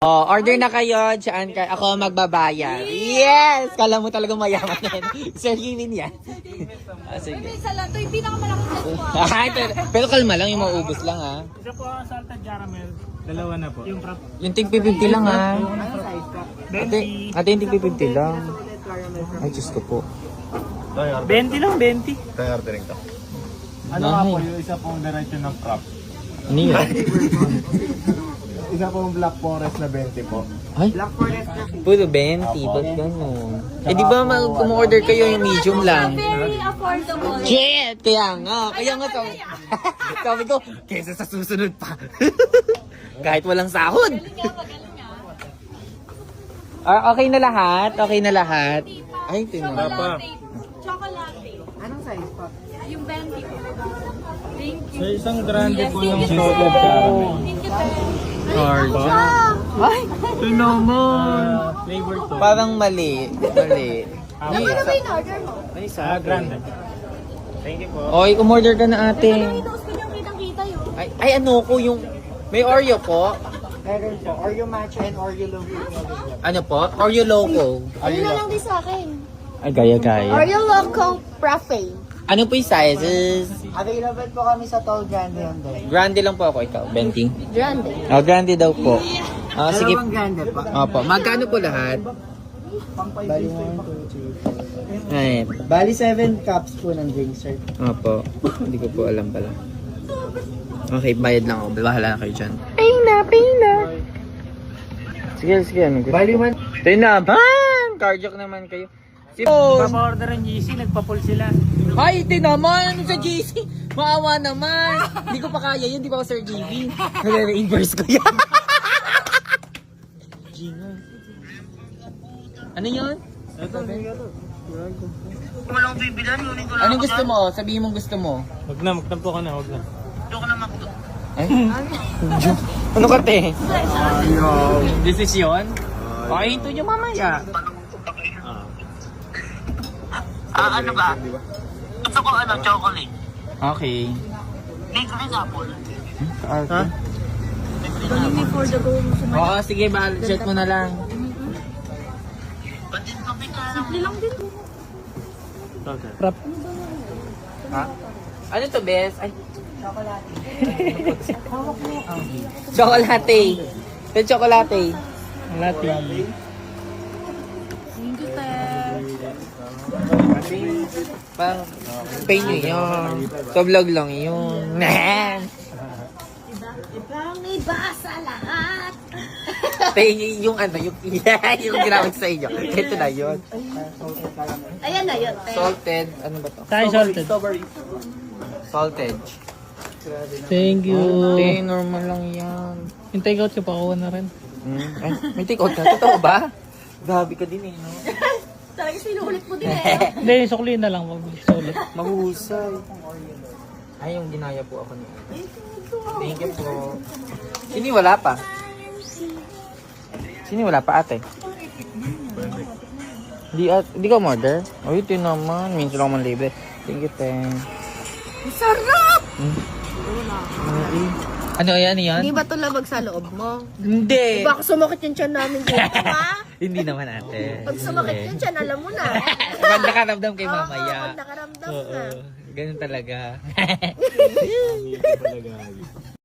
Oh, order na kayo. Diyan ka. Ako magbabayad. Yes! Kala mo talagang mayaman yan. Sir Kevin yan. Sige. Isa lang. Ito yung pinakamalaking set ko. Pero kalma lang, yung maubos lang ha. Isa po ang salted caramel. Dalawa na po. Yung prop. Yung tig 50 lang ha. Ate, yung tig 50 lang. Ay, Diyos ko po. 20 lang, 20. Tayo ordering to. Ano nga po, yung isa pong diretso ng prop. Ano yun? Isa pong Black Forest na 20 po. Ay, puro 20. Ba't gano'n? Eh, di ba kung-order kayo yung medium lang? Very affordable. Shit! Kaya nga sabi, sabi ko, kesa sa susunod pa. Kahit walang sahod. Okay na lahat? Okay na lahat? Ay, tinala pa. Chocolate. Anong size pa? Yung 20. Thank you. Sa isang grande po yung salted caramel. Thank you, Ted. Card. Ay, ito naman. Flavor to. Parang mali. Mali. Ano ba yung order mo? Ay, sa Grande. Thank you po. Okay, umorder ka na ate. Nakita ko yung kitang-kita yun. Ay, ano ko yung... May Oreo po? Meron po. Oreo matcha and Oreo logo. Ano po? Oreo Loco. Ayun na lang din sa akin. Ay, gaya-gaya. Oreo Loco Parfait. Ano po yung sizes? Available po kami sa Tall Grande Hyundai. Grande lang po ako ikaw. 20. Grande. Oh, grande daw po. Sige. Dalawang grande po. Opo. Magkano po lahat? Bali 1, 2, 3, 4. Ay, Bali 7 cups po ng drink, sir. opo. Hindi ko po alam pala. Okay, bayad lang ako. Bahala na kayo dyan. Sige, sige. Ano gusto? Bali 1. Ito naman! Cardiac naman kayo. Si Boss! Pa-order ng GC, nagpa-pull sila. Ay, ito naman! Ano sa GC? Maawa naman! Hindi ko pa kaya yun, di ba ako Sir JV? Nare-reimburse ko yan. Gino. Ano yun? Anong gusto mo? Sabihin mong gusto mo. Wag na, magtampo ka na, wag na. Ay? Ano ka, te? Desisyon? Okay, ito nyo mamaya. ano ba? Gusto ko chocolate. Okay. Libre rin apple. Ha? Only for the go. Oo, sige, check mo na lang. Ba't din kami ka lang? Simple lang din. Prop. Ha? Ano to, Bes? Ay. Chocolate. Ito chocolate. Latte. Thank you, Ted. Parang pay nyo yun. Sa vlog lang yun. Ibang iba sa lahat. Pay nyo yung ano, yung ginamit sa inyo. Ito na yun. Ayan na yun, Ted. Salted, ano ba to? Tayo salted. Salted. Thank you. Hindi, normal lang yan. Yung take out ko, pakuha na rin. Ay, may take out ka. Totoo ba? Grabe ka din eh, no? Talaga sinuulit mo din eh. Hindi, sukli na lang. Sulit. Mahusay. Ay, yung ginaya po ako niya. Thank you po. Sini wala pa? Sini wala pa ate? Di ka order? Ay, ito naman. Minsan lang man libre. Thank you, Teng. Sarap! Ano yan? Hindi ba ito labag sa loob mo? Hindi. Baka sumakit yung tiyan namin dito, ha? Hindi naman ate. Pag sumakit yung tiyan, alam mo na. Pag nakaramdam kay Oo, mamaya. pag nakaramdam na. Oo, ganun talaga.